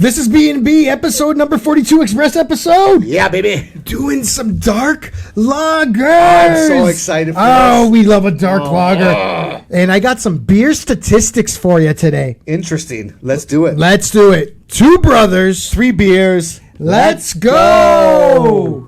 This is BNB episode number 42, Express episode. Yeah, baby. Doing some dark lagers. I'm so excited for this. We love a dark lager. And I got some beer statistics for you today. Interesting. Let's do it. Let's do it. 2 brothers, 3 beers. Let's go.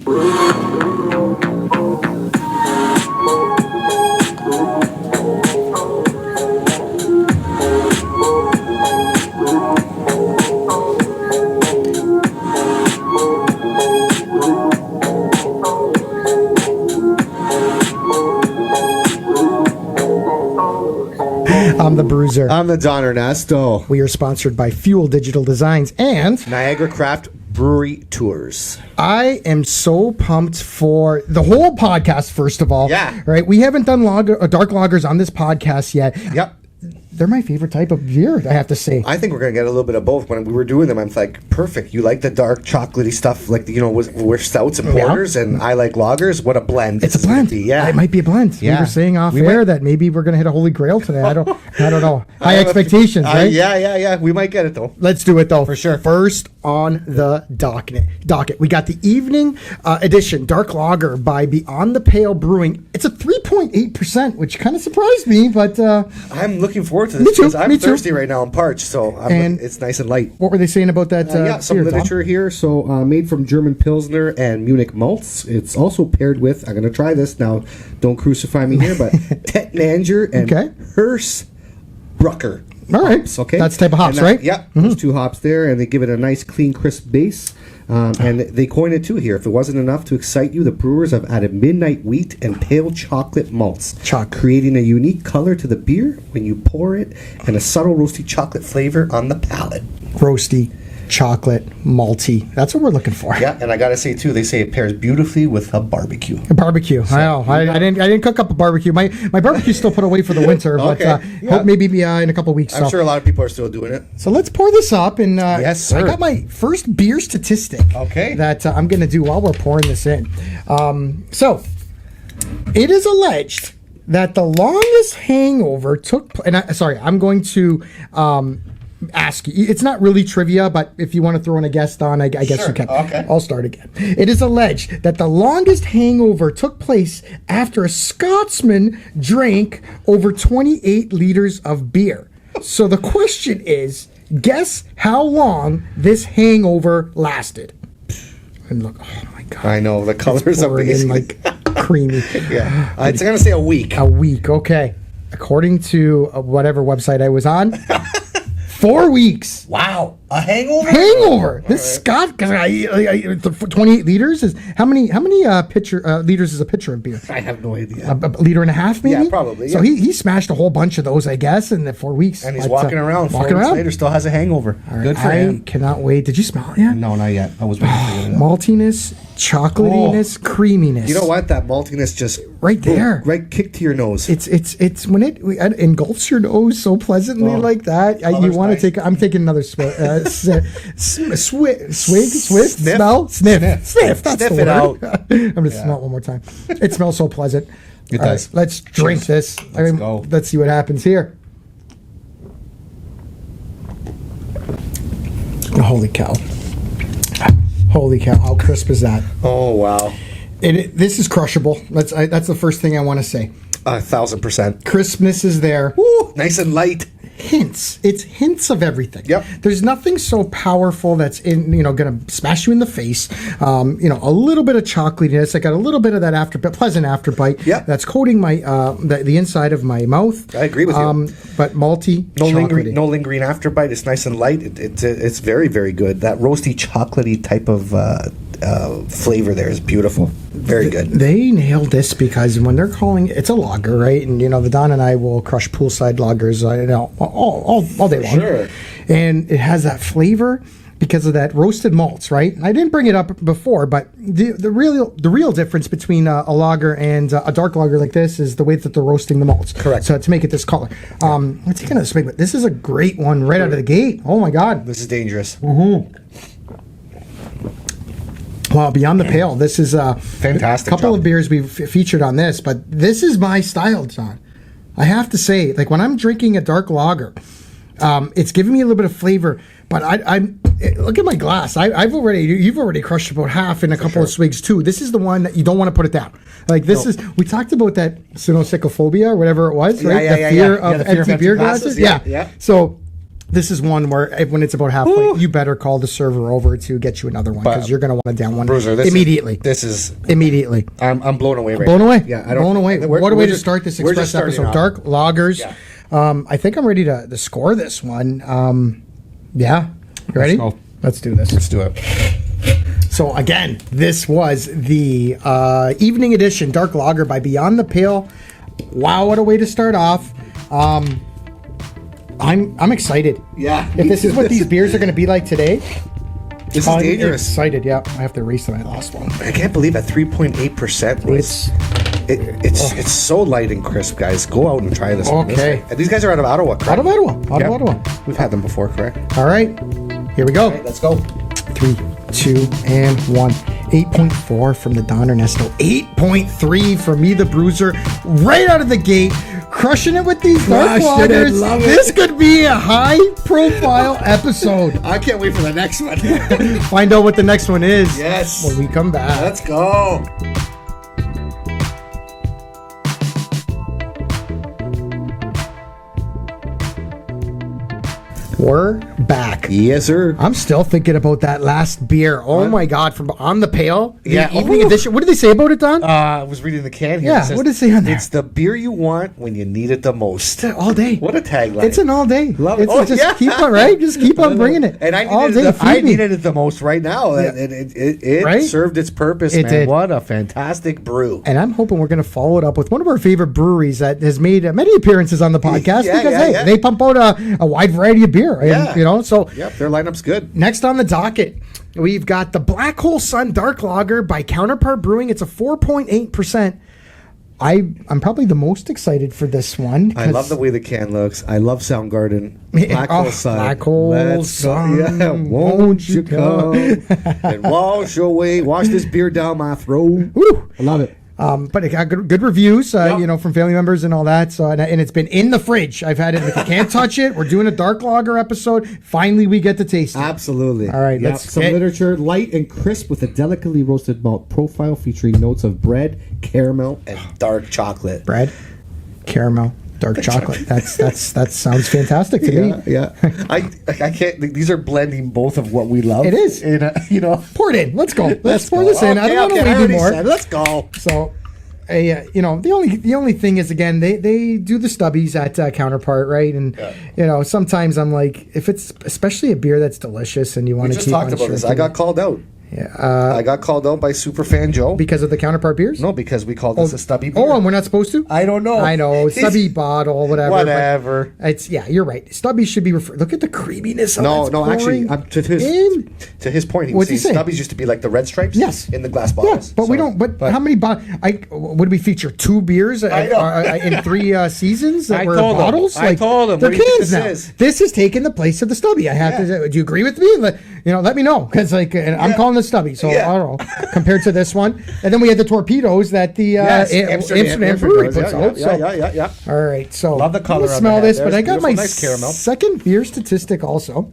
I'm the Bruiser. I'm the Don Ernesto. We are sponsored by Fuel Digital Designs and Niagara Craft Brewery Tours. I am so pumped for the whole podcast, first of all. Yeah. Right? We haven't done dark lagers on this podcast yet. Yep. They're my favorite type of beer, I have to say. I think we're going to get a little bit of both. When we were doing them, I'm like, perfect. You like the dark chocolatey stuff, like, we're stouts and porters, and I like lagers. What a blend. It's a blend. Yeah. It might be a blend. Yeah. We were saying off air that maybe we're going to hit a holy grail today. I don't know. High expectations, right? Yeah. We might get it, though. Let's do it, though. For sure. First on the docket. We got the evening edition dark lager by Beyond the Pale Brewing. It's a 3.8%, which kind of surprised me, but I'm looking forward to this. Me too. Because I'm thirsty right now. I'm parched, so it's nice and light. What were they saying about that? Some beer, literature here. So made from German Pilsner and Munich malts. It's also paired with, I'm going to try this now, don't crucify me here, but Tettnanger and Hersbrucker. All right. Hops, okay. That's the type of hops, right? Yeah. Those 2 hops there, and they give it a nice, clean, crisp base. And they coin it too here. If it wasn't enough to excite you, the brewers have added midnight wheat and pale chocolate malts, creating a unique color to the beer when you pour it, and a subtle roasty chocolate flavor on the palate. Roasty, chocolate, malty. That's what we're looking for. Yeah, and I gotta say too, they say it pairs beautifully with a barbecue. A barbecue. So, I know. I didn't cook up a barbecue. My barbecue's still put away for the winter, but hope maybe in a couple weeks. I'm sure a lot of people are still doing it. So let's pour this up, and yes, sir. I got my first beer statistic. Okay. That I'm going to do while we're pouring this in. So it is alleged that the longest hangover took. I'm going to. Ask you. It's not really trivia, but if you want to throw in a guest on, I guess you can. Okay. I'll start again. It is alleged that the longest hangover took place after a Scotsman drank over 28 liters of beer. So the question is, guess how long this hangover lasted? And look, oh my God. I know, the colors are amazing. Like creamy. Yeah. It's going to say a week. A week, okay. According to whatever website I was on, 4 weeks. Wow, a hangover. Right. This Scott, 28 liters is how many liters is a pitcher of beer? I have no idea. A liter and a half, maybe. Yeah, probably. So he smashed a whole bunch of those, I guess, in the 4 weeks. And he's walking around. 4 weeks later, still has a hangover. Right, good for him. I cannot wait. Did you smell it yet? No, not yet. I was waiting for you to maltiness, chocolatiness, creaminess. You know what? That maltiness just right there, right kick to your nose. It's when it engulfs your nose so pleasantly like that. You want to take. I'm taking another swig. Sniff. That's Sniff the it word. out. I'm gonna smell it one more time. It smells so pleasant. It does. Right, let's drink this. Let's go. Let's see what happens here. Holy cow! How crisp is that? Oh wow! This is crushable. That's the first thing I want to say. 1,000%. Crispness is there. Woo, nice and light. Hints. It's hints of everything. Yep. There's nothing so powerful that's going to smash you in the face. A little bit of chocolatiness. I got a little bit of that pleasant afterbite. Yep. That's coating my the inside of my mouth. I agree with you. But malty, no lingering afterbite. It's nice and light. It's very, very good. That roasty, chocolatey type of flavor there is beautiful. Very good. They nailed this because when they're calling it's a lager, right? And the Don and I will crush poolside lagers, all day long. Sure. And it has that flavor because of that roasted malts, right? I didn't bring it up before, but the real difference between a lager and a dark lager like this is the way that they're roasting the malts. Correct. So to make it this color. Let's take another swig, but this is a great one right out of the gate. Oh my God. This is dangerous. Mm-hmm. Well, Beyond the Pale, this is a fantastic. Couple of beers we've featured on this, but this is my style, John. I have to say, like when I'm drinking a dark lager, it's giving me a little bit of flavor, But I'm look at my glass. You've already crushed about half in a couple of swigs too. This is the one that you don't want to put it down. Like this is. We talked about that cynocycophobia or whatever it was, right? The fear of empty beer glasses. Yeah. So. This is one where when it's about halfway, you better call the server over to get you another one because you're going to want to down one immediately. This is immediately. I'm blown away. Blown away. Yeah, blown away. What a way to start this express episode. Dark lagers. Yeah. I think I'm ready to score this one. Yeah, you ready? Let's do this. Let's do it. So again, this was the evening edition dark lager by Beyond the Pale. Wow, what a way to start off. I'm excited. Yeah. If this is what these beers are going to be like today, this is dangerous. Excited. Yeah, I have to erase my last one. I can't believe at 3.8%. It's so light and crisp, guys. Go out and try this. Okay. And these guys are out of Ottawa, correct? Out of Ottawa. We've had them before, correct? All right. Here we go. All right, let's go. 3, 2, and 1. 8.4 from the Donner Nesto. 8.3 from me, the Bruiser, right out of the gate. Crushing it with these dark lagers. This could be a high-profile episode. I can't wait for the next one. Find out what the next one is. Yes. When we come back. Let's go. We're back. Yes, sir. I'm still thinking about that last beer. Oh my God, from On the Pale. Yeah. Evening edition. What did they say about it, Don? I was reading the can here. Yeah, what did it say on there? It's the beer you want when you need it the most. All day. What a tagline. It's an all day. Love it. Keep on, right? Just keep on bringing it. And I needed it the most right now. Yeah. It served its purpose, man. Did. What a fantastic brew. And I'm hoping we're going to follow it up with one of our favorite breweries that has made many appearances on the podcast because they pump out a wide variety of beer. And, so their lineup's good. Next on the docket, we've got the Black Hole Sun Dark Lager by Counterpart Brewing. It's a 4.8%. I'm probably the most excited for this one. I love the way the can looks. I love Soundgarden. Black Hole Sun. Black Hole Sun. Yeah, won't you come and wash this beer down my throat. Woo. I love it. But it got good reviews, from family members and all that. So, and it's been in the fridge. I've had it. Like, I can't touch it. We're doing a dark lager episode. Finally, we get to taste it. Absolutely. All right. Let's some literature, light and crisp with a delicately roasted malt profile featuring notes of bread, caramel, and dark chocolate. Bread, caramel, dark chocolate. That sounds fantastic to me. Yeah. I can't. These are blending both of what we love. It is. Pour it in. Let's go. Let's pour this in. I don't want to wait anymore. Let's go. So, the only thing is, again, they do the stubbies at Counterpart, right? And sometimes I'm like, if it's especially a beer that's delicious and you want to keep on. We just talked about this. I got called out. Yeah, I got called out by Superfan Joe because of the Counterpart beers. No, because we called this a stubby beer. Oh, and we're not supposed to. I don't know. I know stubby bottle, whatever. Whatever. You're right. Stubby should be referred. Look at the creaminess of it. No. Actually, to his point, he was saying stubbies used to be like the red stripes. Yes. In the glass bottles. Yeah, but we don't. But how many bottles? Would we feature 2 beers in 3 seasons that were bottles? I told him. They're cans now. This has taken the place of the stubby. I have to. Do you agree with me? Let me know because I'm calling the stubby. So. Compared to this one, and then we had the torpedoes that the Amsterdam Brewery puts out. Yeah. All right, so love the color. Smell this, but I got my nice caramel. second beer statistic also.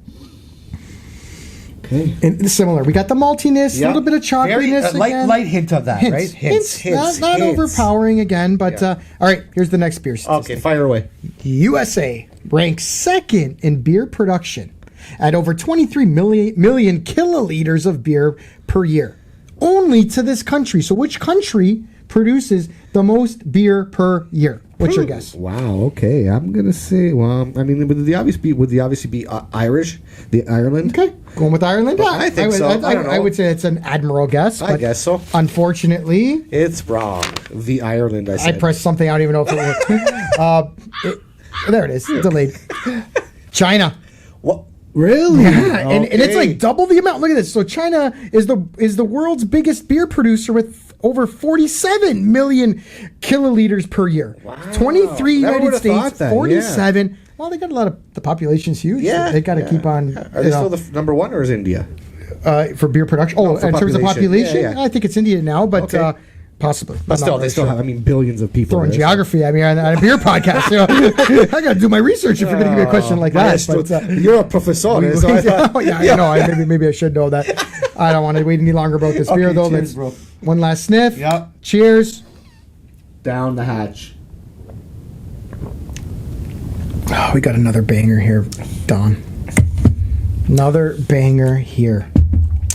Okay, and similar. We got the maltiness, a little bit of chalkiness, light hint of that, right? Hints. Not overpowering again, but all right. Here's the next beer statistic. Okay, fire away. USA ranks second in beer production at over 23 million kiloliters of beer per year. Only to this country. So which country produces the most beer per year? What's your guess? Wow, okay. I'm going to say, would the obviously be Irish? Ireland? Okay, going with Ireland? Yeah, I think so. I would say it's an admiral guess. I guess so. Unfortunately, it's wrong. The Ireland, I said. I pressed something, I don't even know if it worked. There it is, delayed. China. What? Really? Yeah, and it's like double the amount. Look at this. So China is the world's biggest beer producer with over 47 million kiloliters per year. Wow. 23 United States, 47. Yeah. Well, they got a lot of the population's huge. Yeah, so they got to keep on. Are they still the number one, or is India? For beer production? Oh, in terms of population, I think it's India now. But Possibly. But still, they still have, billions of people. Throwing there, geography at me on a beer podcast. I got to do my research if you're going to give me a question like that. But, you're a professor. So I thought, I know. Maybe I should know that. I don't want to wait any longer about this beer, though. Cheers, Let's bro. one last sniff. Yep. Cheers. Down the hatch. Oh, we got another banger here, Don. Another banger here.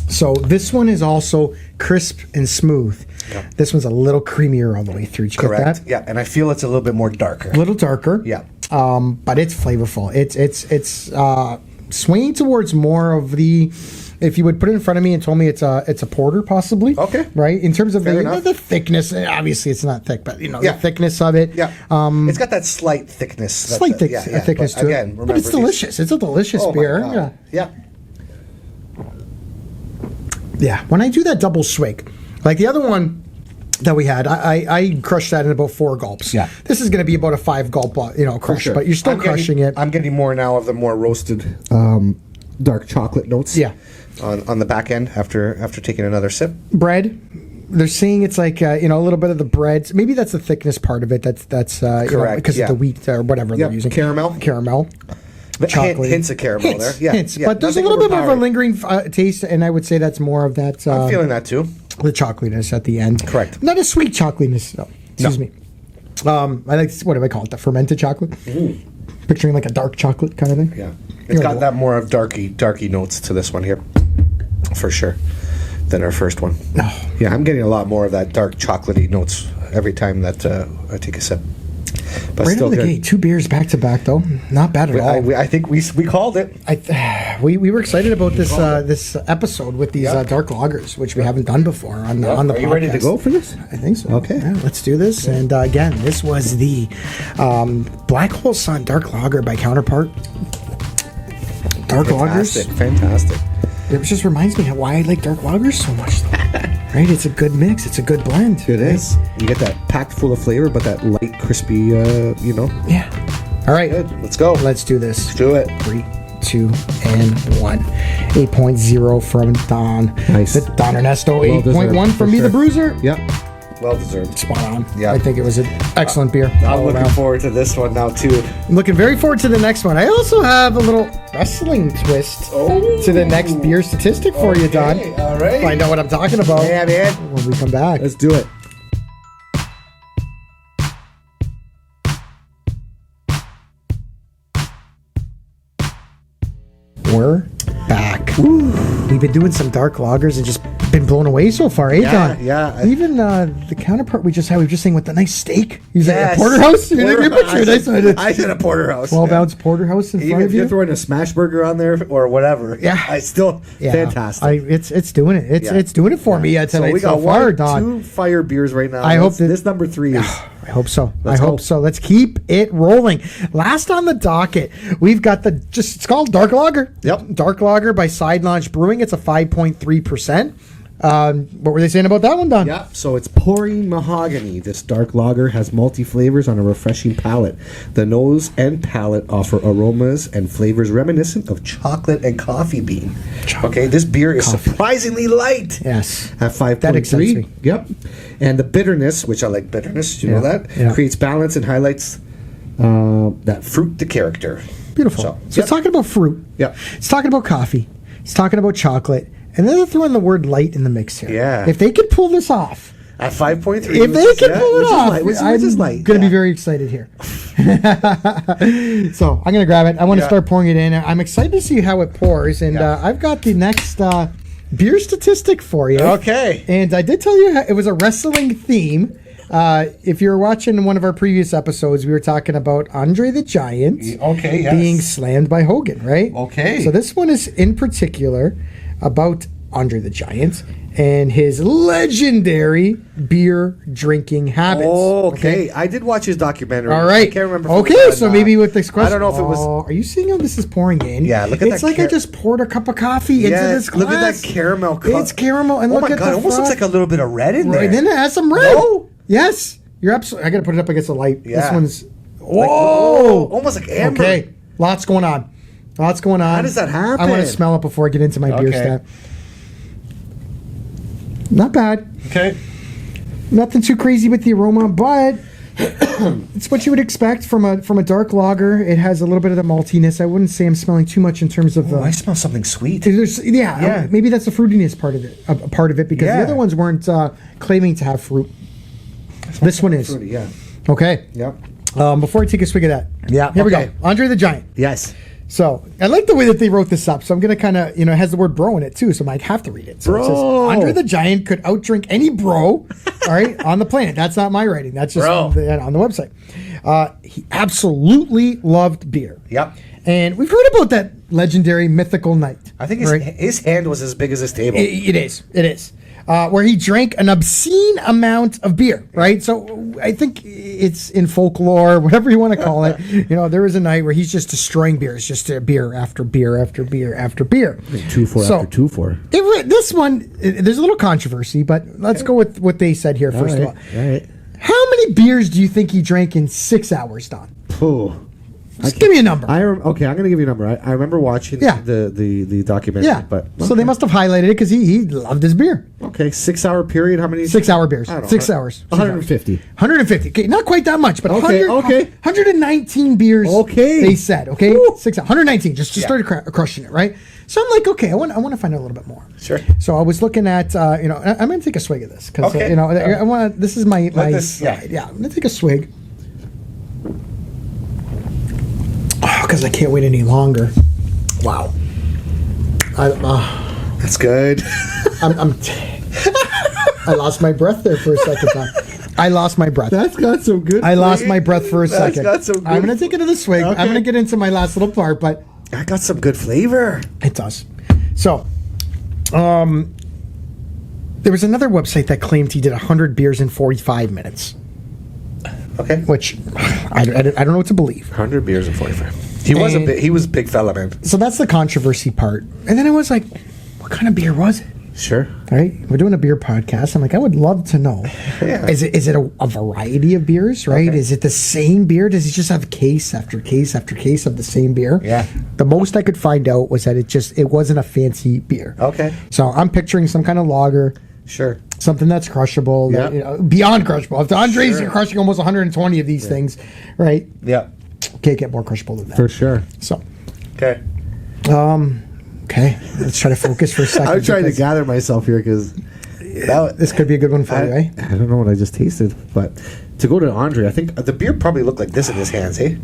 So this one is also crisp and smooth. Yep. This one's a little creamier all the way through. Did you Correct. get that? Yeah, and I feel it's a little bit more darker. A little darker. Yeah. But it's flavorful. It's swinging towards more of the. If you would put it in front of me and told me it's a porter, possibly. Okay. Right. In terms of Fair enough. the thickness, obviously it's not thick, but Yeah. the thickness of it. Yeah. It's got that slight thickness. Thickness but to again, it. remember But it's these- delicious. It's a delicious Oh my beer. God. Yeah. Yeah, when I do that double swig, like the other one that we had, I crushed that in about 4 gulps. Yeah. This is going to be about a 5 gulp, crush, Sure. but you're still crushing it. I'm getting more now of the more roasted dark chocolate notes. Yeah. On the back end after taking another sip. Bread, they're saying it's like a little bit of the bread. Maybe that's the thickness part of it. That's Correct, because yeah. of the wheat or whatever they're Yep, using. caramel. But Chocolate. hints of caramel Hints, there. Yeah, hints. yeah, But there's a nothing little bit of a overpowering. lingering taste, and I would say that's more of that. I'm feeling that too. The chocolateness at the end. Correct. Not a sweet chocolateness, though. Excuse me. I like, what do I call it? The fermented chocolate? Picturing like a dark chocolate kind of thing? Yeah. It's got that more of darky notes to this one here. For sure. Than our first one. Oh. Yeah, I'm getting a lot more of that dark chocolatey notes every time that I take a sip. But Right still out of the good. gate, 2 beers back to back, though. Not bad at all. I think we called it. We were excited about this episode with these dark lagers, which we haven't done before on the Are you podcast. ready to go for this? I think so. Okay. Yeah, let's do this. And again, this was the Black Hole Sun Dark Lager by Counterpart. Dark lagers. Fantastic. It just reminds me why I like dark lagers so much. Right? It's a good mix. It's a good blend. It is. You get that packed full of flavor, but that light, crispy, Yeah. All right. Good. Let's go. Let's do this. Let's do it. 3, 2, and 1. 8.0 from Don. Nice. Don Ernesto. Well 8.1 deserved, from for me, the sure. Bruiser. Yep. Well deserved. Spot on. Yeah. I think it was an excellent beer. I'm all looking around. forward to this one now, too. I'm looking very forward to the next one. I also have a little wrestling twist to the next beer statistic for you, Don. All right. Find out what I'm talking about Yeah, man. when we come back. Let's do it. We're back. We've been doing some dark lagers and just been blown away so far, eh, Don? yeah. Even the counterpart we just had saying with the nice steak. Is that Yes. a porterhouse? You Porterhouse. picture it. I said a porterhouse. 12-ounce porterhouse in Even front if of you're you. throwing a smash burger on there or whatever, Yeah. I still fantastic. It's doing it. It's doing it for me tonight so we got far, one, Don. 2 fire beers right now. I hope that- this number 3 is. I hope so. Let's I hope hope. so. Let's keep it rolling. Last on the docket, we've got it's called Dark Lager. Yep. Dark Lager by Side Launch Brewing. It's a 5.3%. What were they saying about that one, Don? Yeah, so it's pouring mahogany. This dark lager has multi flavors on a refreshing palate. The nose and palate offer aromas and flavors reminiscent of chocolate and coffee bean. Okay, this beer is surprisingly light. Yes. At 5.3. That excites me. Yep. And the bitterness, which I like bitterness, you know that, Yeah. creates balance and highlights that fruit to character. Beautiful. So it's talking about fruit. Yep. It's talking about coffee. It's talking about chocolate. And then they're throwing the word light in the mix here. Yeah. If they could pull this off, At 5.3. if they can pull it off, which I'm is light. going to be very excited here. So I'm going to grab it. I want to start pouring it in. I'm excited to see how it pours. And I've got the next beer statistic for you. Okay. And I did tell you it was a wrestling theme. If you're watching one of our previous episodes, we were talking about Andre the Giant Okay, yes. being slammed by Hogan, right? Okay. So this one is in particular about Andre the Giant and his legendary beer drinking habits. Oh, okay. I did watch his documentary. All right. I can't remember. If it Okay, was so on, maybe with this question. I don't know if it was. Are you seeing how this is pouring in? Yeah, look at it's that like I just poured a cup of coffee into this glass. Look at that caramel. It's caramel, and Oh look my at god! the Almost looks froth. like a little bit of red in there. Right, then it has some red. No. Yes, you're absolutely. I got to put it up against the light. This Yeah. one's. Like, Whoa! almost like amber. Okay, lots going on. Lots going on. How does that happen? I want to smell it before I get into my beer Okay. stat. Not bad. Okay. Nothing too crazy with the aroma, but it's what you would expect from a dark lager. It has a little bit of the maltiness. I wouldn't say I'm smelling too much in terms of. I smell something sweet. Maybe that's the fruitiness part of it, because the other ones weren't claiming to have fruit. This one is. Fruity, yeah. Okay. Yep. Before I take a swig of that, here we go. Andre the Giant. Yes. So I like the way that they wrote this up. So I'm gonna kind of, it has the word bro in it too. So I might have to read it. So Bro. It says, Andre the Giant could outdrink any bro, all right, on the planet. That's not my writing. That's just on the website. He absolutely loved beer. Yep. And we've heard about that legendary mythical night. I think his hand was as big as his table. It is. Where he drank an obscene amount of beer, right? So I think it's in folklore, whatever you want to call it. There was a night where he's just destroying beer. It's just beer after beer after beer after beer. 2-4 after 2-4. This one, there's a little controversy, but let's go with what they said here first of all. All right. How many beers do you think he drank in 6 hours, Don? Oh. Just give me a number. Okay, I'm going to give you a number. I remember watching the documentary. Yeah, but so they must have highlighted it because he loved his beer. Okay, 6 hour period. How many? 6 hour beers. I don't know, 6 hours. 150. 150. Okay, not quite that much, but Okay, 119 beers. Okay. They said, okay? Woo. 119. Just started crushing it, right? So I'm like, okay, I want to find out a little bit more. Sure. So I was looking at, I'm going to take a swig of this because, Okay. I want. This is my Yeah, I'm going to take a swig. Because I can't wait any longer. Wow. That's good. I lost my breath there for a second time. I lost my breath. That's got some good. I lost my breath for a second. Got some good. I'm going to take another swig. Okay. I'm going to get into my last little part, but I got some good flavor. it does. So, there was another website that claimed he did 100 beers in 45 minutes. Okay. Which I don't know what to believe. 100 beers and 45. He was a big fella, man. So that's the controversy part. And then I was like, what kind of beer was it? Sure. Right? We're doing a beer podcast. I'm like, I would love to know. Yeah. Is it a variety of beers, right? Okay. Is it the same beer? Does he just have case after case after case of the same beer? Yeah. The most I could find out was that it wasn't a fancy beer. Okay. So I'm picturing some kind of lager. Sure. Something that's crushable, Yeah. beyond crushable. If Andre's crushing almost 120 of these things, right? Yeah. Can't get more crushable than that. For sure. So, Okay. okay, let's try to focus for a second. I'm trying to because gather myself here because this could be a good one for you, eh? I don't know what I just tasted, but to go to Andre, I think The beer probably looked like this in his hands, eh?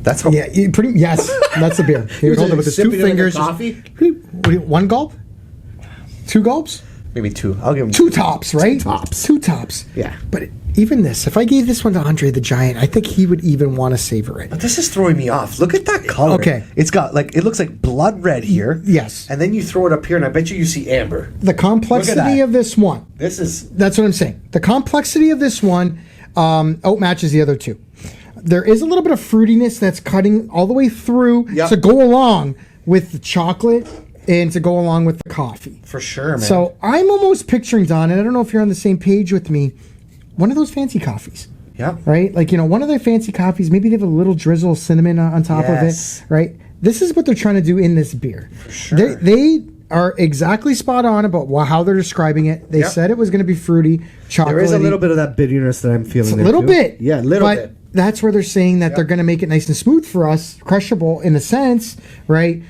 That's how. Yeah, yes, that's the beer. He would hold it with his two sipping it like a fingers. coffee? One gulp? 2 gulps? Maybe 2. I'll give him 2 tops, right? tops. 2 tops. Yeah. But even this, if I gave this one to Andre the Giant, I think he would even want to savor it. But this is throwing me off. Look at that color. Okay. It's got it looks like blood red here. Yes. And then you throw it up here, and I bet you see amber. The complexity that. of this one. This is. That's what I'm saying. The complexity of this one outmatches the other two. There is a little bit of fruitiness that's cutting all the way through Yep. to go along with the chocolate and to go along with the coffee. For sure, man. So I'm almost picturing, Don, and I don't know if you're on the same page with me, one of those fancy coffees. Yeah. Right? Like, one of their fancy coffees, maybe they have a little drizzle of cinnamon on top Yes. of it, right? This is what they're trying to do in this beer. For sure. They are exactly spot on about how they're describing it. They Yep. said it was going to be fruity, chocolatey. there is a little bit of that bitterness that I'm feeling. A there little too. bit. Yeah, a little but bit. That's where they're saying that they're going to make it nice and smooth for us, crushable in a sense, right?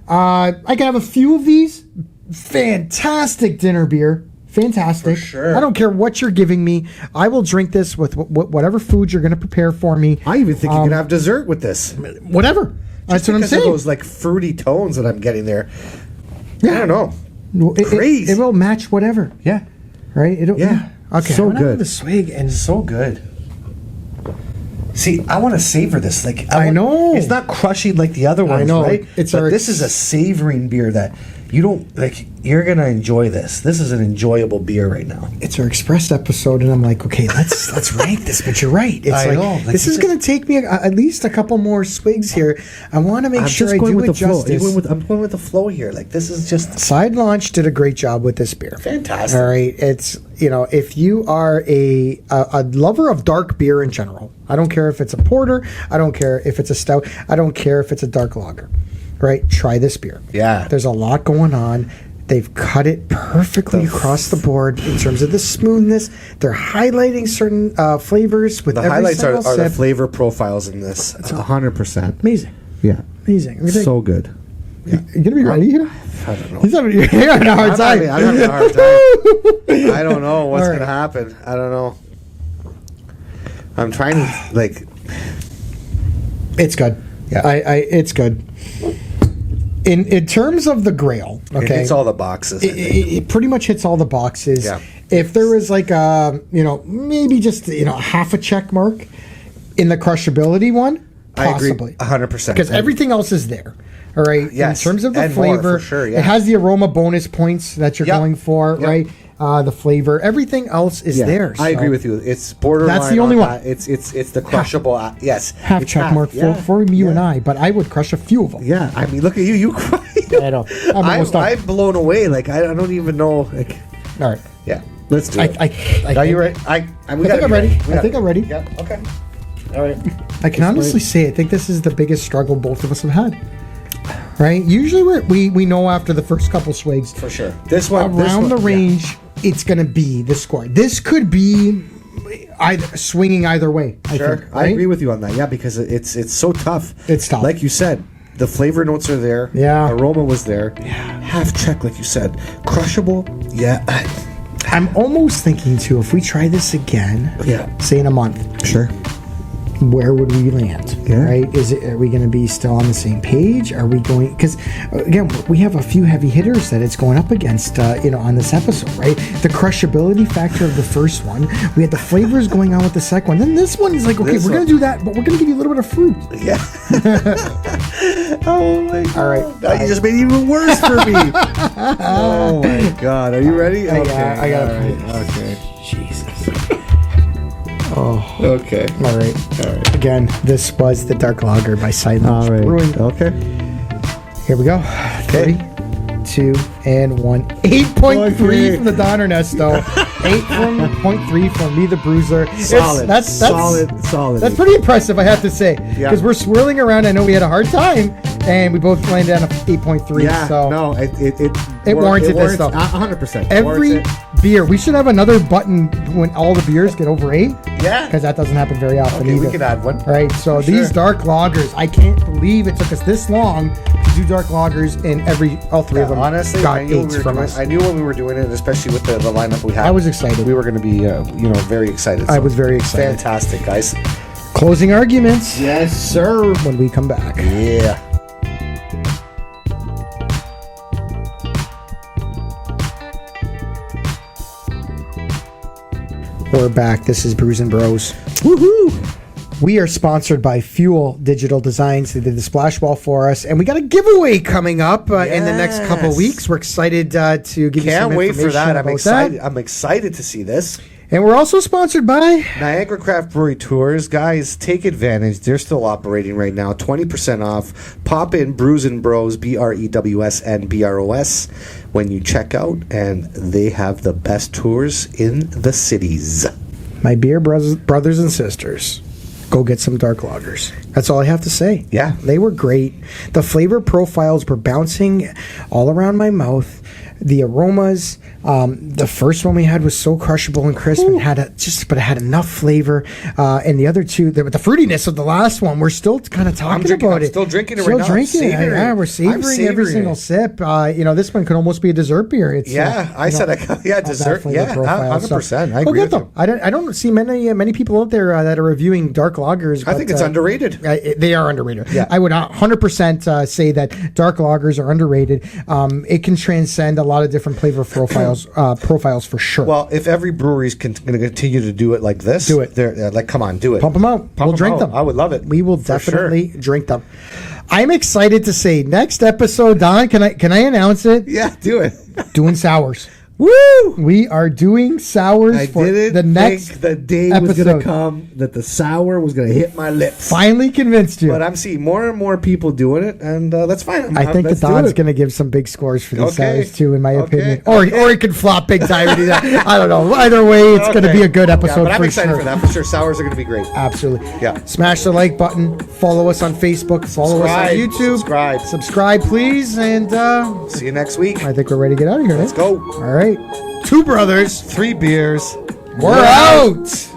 I can have a few of these. Fantastic dinner beer. Fantastic. For sure. I don't care what you're giving me. I will drink this with whatever food you're going to prepare for me. I even think you can have dessert with this. Whatever. That's what I'm Because of saying. those fruity tones that I'm getting there. Yeah. I don't know. It, it will match whatever. Yeah. Right? Yeah. Okay. So I'm gonna good. have a swig and So good. See, I want to savor this. I know. It's not crushing like the other ones, know. right? It's but our- this is a savoring beer that you don't like. You're gonna enjoy this. This is an enjoyable beer right now. it's our Express episode, and I'm like, okay, let's rank this. But you're right. It's I like, know. Like, this you is just- going to take me at least a couple more swigs here. I want to make I'm sure just I going do with it the flow. justice. I'm going with the flow here. Like this is just Side Launch did a great job with this beer. fantastic. All right, it's if you are a lover of dark beer in general, I don't care if it's a porter, I don't care if it's a stout, I don't care if it's a dark lager, right? Try this beer. Yeah. There's a lot going on. They've cut it perfectly across the board in terms of the smoothness. They're highlighting certain flavors with The every highlights are single the sip. flavor profiles in this. 100%. Amazing. Yeah. Amazing. So good. You gonna be ready here? I don't know. He's having, you're having a hard time. I'm having a hard time. I don't know what's All right. going to happen. I don't know. I'm trying to, like... It's good. Yeah. It's good. In terms of the Grail, okay, It's all the boxes. I think. it pretty much hits all the boxes. Yeah. If there was like maybe just half a check mark in the crushability one, possibly. I agree 100%. Because everything else is there. All right. Yes, In terms of the and more, flavor, for sure, yeah. it has the aroma bonus points that you're Yep. going for, Yep. right? The flavor, everything else is Yeah, there. I so agree with you. It's borderline. That's the only on one. that. It's the crushable. Yes. half It's check mark yeah, for you yeah. and I, but I would crush a few of them. Yeah, I mean, look at you. You cry. I know. I'm almost done. I'm blown away. Like I don't even know. Like, All right. yeah, let's do I it. Are you ready? I think I'm ready. I think I'm ready. Yeah. Okay. All right. I can honestly say I think this is the biggest struggle both of us have had. Right? Usually we know after the first couple swigs For sure. This one around the yeah. range it's going to be the score. This could be either swinging either way. Sure, I think, I right? agree with you on that. Yeah, because it's so tough. It's tough. Like you said, the flavor notes are there. Yeah. Aroma was there. Yeah. Half check, like you said. Crushable. Yeah. I'm almost thinking too, if we try this again, Yeah. say in a month, Sure. where would we land? Yeah. Right? Are we going to be still on the same page? Are we going? Because again, we have a few heavy hitters that it's going up against. On this episode, right? The crushability factor of the first one. We had the flavors going on with the second one. Then this one is like, okay, This we're going one- to do that, but we're going to give you a little bit of fruit. Yeah. Oh my god. All right. Now you just made it even worse for me. Oh my god. Are you ready? I gotta all pee. right. Okay. Jesus. Okay. All right. Again, this was the Dark Lager by Silent All right. Brewing. Okay. Here we go. Okay. 3, 2, and 1. 8.3 from the Don Ernesto. 8.3 from me, the Bruiser. Solid. That's Solid. That's pretty impressive, I have to say. Yeah. Because we're swirling around. I know we had a hard time, and we both landed on a 8.3. Yeah. So No. It warranted this, though. 100%. every warrants beer, we should have another button when all the beers get over 8. Yeah. Because that doesn't happen very often Okay, either. we can add one. All right, so For these sure. dark lagers, I can't believe it took us this long to do dark lagers, and all three of them Honestly, got I knew, eights we were from doing, us. I knew when we were doing it, especially with the lineup we had. I was excited. We were going to be, very excited. I was very excited. Fantastic, guys. Closing arguments Yes, sir. when we come back. Yeah. We're back. This is Brews N Bros. Woohoo! We are sponsored by Fuel Digital Designs. They did the splash wall for us, and we got a giveaway coming up in the next couple Yes. weeks. We're excited to give you some Can't wait information for that. I'm about excited. that. I'm excited to see this. And we're also sponsored by Niagara Craft Brewery Tours. Guys, take advantage. They're still operating right now. 20% off. Pop in Brews N Bros, BREWS and BROS when you check out, and they have the best tours in the cities. my beer brothers and sisters. Go get some dark lagers. That's all I have to say. Yeah. They were great. The flavor profiles were bouncing all around my mouth. The aromas, the first one we had was so crushable and crisp, and but it had enough flavor. And the other two, the fruitiness of the last one, we're still kind of talking about it. Still drinking it right now. Drinking it. Savoring Yeah, it. we're savoring I'm every savoring single it. sip. This one could almost be a dessert beer. It's Dessert. Yeah, 100%. I agree Go with get them. you. I don't see many people out there that are reviewing dark lagers. I think it's underrated. They are underrated. Yeah. I would 100% say that dark lagers are underrated. It can transcend a lot of different flavor profiles for sure. Well, if every brewery's going to continue to do it like this, Do it. They're like, come on, do it. Pump them out. We'll 'em drink out. them. I would love it. We will For sure. definitely drink them. I'm excited to say next episode, Don. Can I announce it? Yeah, do it. Doing sours. Woo! We are doing sours I for didn't the next think the day was episode. going to come that the sour was going to hit my lips. Finally convinced you. But I'm seeing more and more people doing it, and that's fine. I think the let's do Don's it. going to give some big scores for these Okay. sours too, in my Okay. opinion. Or he can flop big time. I don't know. Either way, it's going to be a good episode Yeah, but I'm for excited sure. for that. For sure, sours are going to be great. Absolutely. Yeah. Smash the like button. Follow us on Facebook. Follow us on Subscribe. YouTube. Subscribe, please. And See you next week. I think we're ready to get out of here. Let's eh? go. All right. 2 brothers. 3 beers. We're out.